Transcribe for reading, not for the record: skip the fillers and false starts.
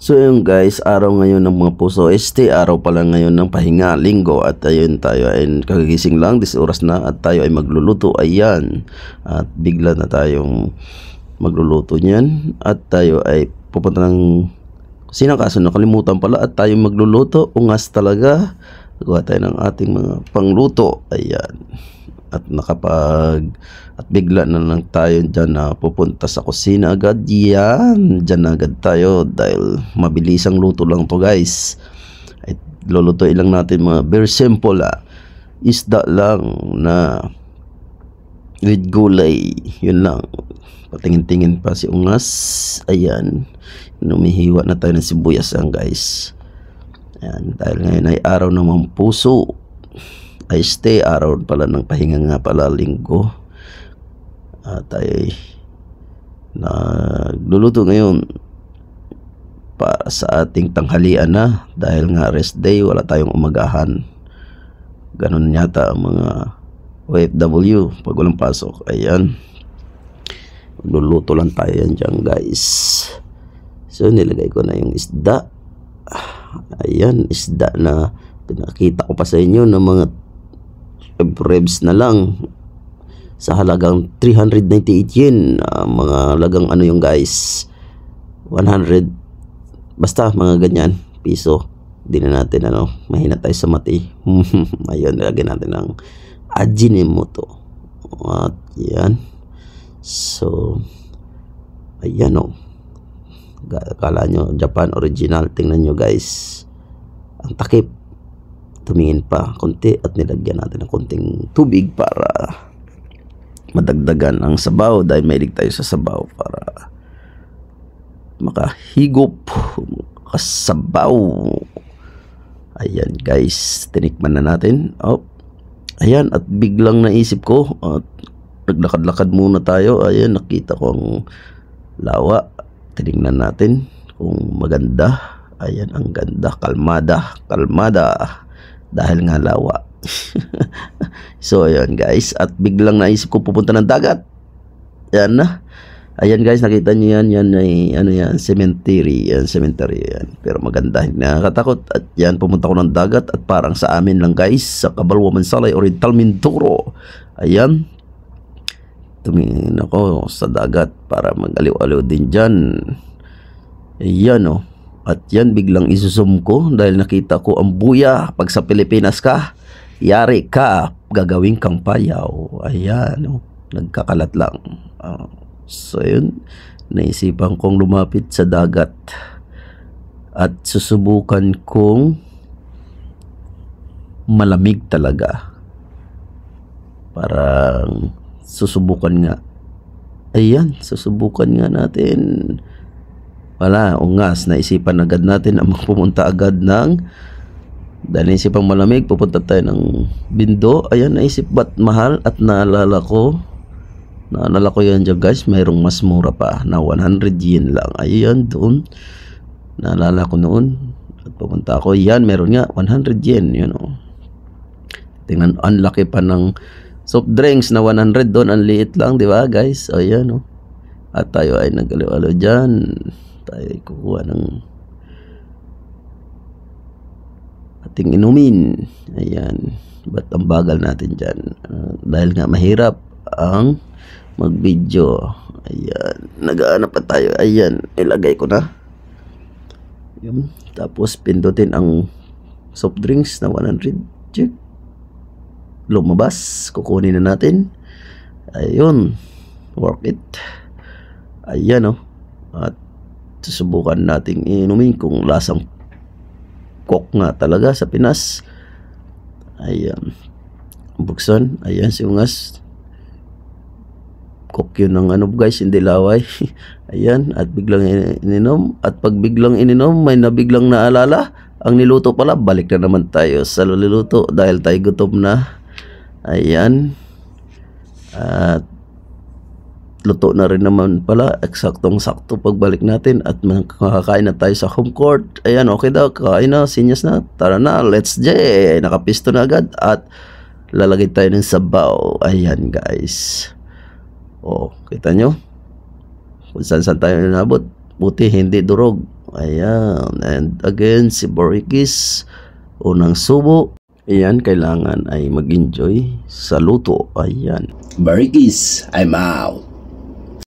So yun guys, araw ngayon ng mga puso araw pala ngayon ng pahinga, linggo. At ayun, tayo ay kagigising lang, 10 oras na at tayo ay magluluto, ayan. At bigla na tayong magluluto niyan. At tayo ay pupunta ng kusina, kaso nakalimutan pala. At tayo magluluto, ungas talaga. Gawa tayo ng ating mga pangluto, ayan. At bigla na lang tayo dyan na pupunta sa kusina agad. Yan, dyan agad tayo dahil mabilisang luto lang to guys. Ay, lulutuin lang natin mga very simple isda lang na with gulay, yun lang. Patingin-tingin pa si ungas, ayan. Numihiwa na tayo ng sibuyas lang guys. Ayan, dahil ngayon ay araw ng puso, ay araw pala ng pahinga nga pala, linggo. At ay nagluluto ngayon para sa ating tanghalian na, dahil nga rest day, wala tayong umagahan. Ganun yata ang mga OFW pag walang pasok. Ayan, magluluto lang tayo yan dyan guys. So nilagay ko na yung isda. Ayan, isda na pinakita ko pa sa inyo ng mga ribs na lang sa halagang 398 yen. Mga halagang ano yung guys, 100, basta mga ganyan piso. Di na natin mahina tayo sa mati. Ayun, nilagyan natin ng Ajinomoto. At yan, so ayan kala nyo Japan original, tingnan nyo guys, ang takip. Tumingin pa konti at nilagyan natin ng konting tubig para madagdagan ang sabaw, dahil mahilig tayo sa sabaw, para makahigop kasabaw. Ayan guys, tinikman na natin. Ayan, at biglang naisip ko at naglakad-lakad muna tayo. Ayan, nakita ko ang lawa. Tinignan natin kung maganda. Ayan, ang ganda, kalmada dahil nga lawa. So ayan guys, at biglang naisip ko pupunta ng dagat. Yan na. Ayan guys, nakita niyo yan. Yan ay cemetery. Yan, cemetery yan. Pero maganda, hindi nakakatakot. At yan, pumunta ko ng dagat. At parang sa amin lang guys, sa Cabalwa Mansalay, Oriental Mindoro. Ayan, tumingin ako sa dagat para mag-aliw-aliw din dyan. Ayan at yan, biglang isusum ko dahil nakita ko ang buya. Pag sa Pilipinas ka, yari ka, gagawin kang payaw. Ayan, nagkakalat lang. So yun, naisipan kong lumapit sa dagat at susubukan kong malamig talaga. Parang susubukan nga. Ayan, susubukan nga natin. Wala, ungas, naisipan agad natin ang pumunta agad dahil naisipang malamig, pupunta tayo ng Bindo. Ayan, naisip ba't mahal, at naalala ko yan dyan guys, mayroong mas mura pa na 100 yen lang. Ayan, doon naalala ko noon at pupunta ako. Yan, meron nga 100 yen, tingnan, ang laki pa ng soft drinks na 100 doon, ang liit lang, di ba guys? Ayan, at tayo ay nagaliw-aliw dyan. Tayo ay kukuha ng ating inumin. Ayan, ba't ang bagal natin dyan? Dahil nga mahirap ang mag-video. Ayan, nag-aanap pa tayo. Ayan, ilagay ko na. Yun. Tapos pindutin ang soft drinks na 100. Check. Lumabas, kukunin na natin. Ayun, work it. Ayan at susubukan nating inumin kung lasang coke nga talaga sa Pinas. Ayan, buksan. Ayan, si ungas, coke yun ng guys, hindi laway. Ayan, at biglang ininom. At pag biglang ininom, may nabiglang naalala, ang niluto pala. Balik na naman tayo sa luluto dahil tayo gutom na. Ayan, at luto na rin naman pala, eksaktong-sakto pagbalik natin at makakain na tayo sa home court. Ayan, okay daw, kakain na, sinyas na, tara na, let's jay. Nakapisto na agad at lalagay tayo ng sabaw. Ayan guys, kita nyo kung saan tayo nabot. Buti hindi durog. Ayan. And again, si Borikis, unang subo. Ayan, kailangan ay mag-enjoy sa luto. Ayan. Barikis, I'm out.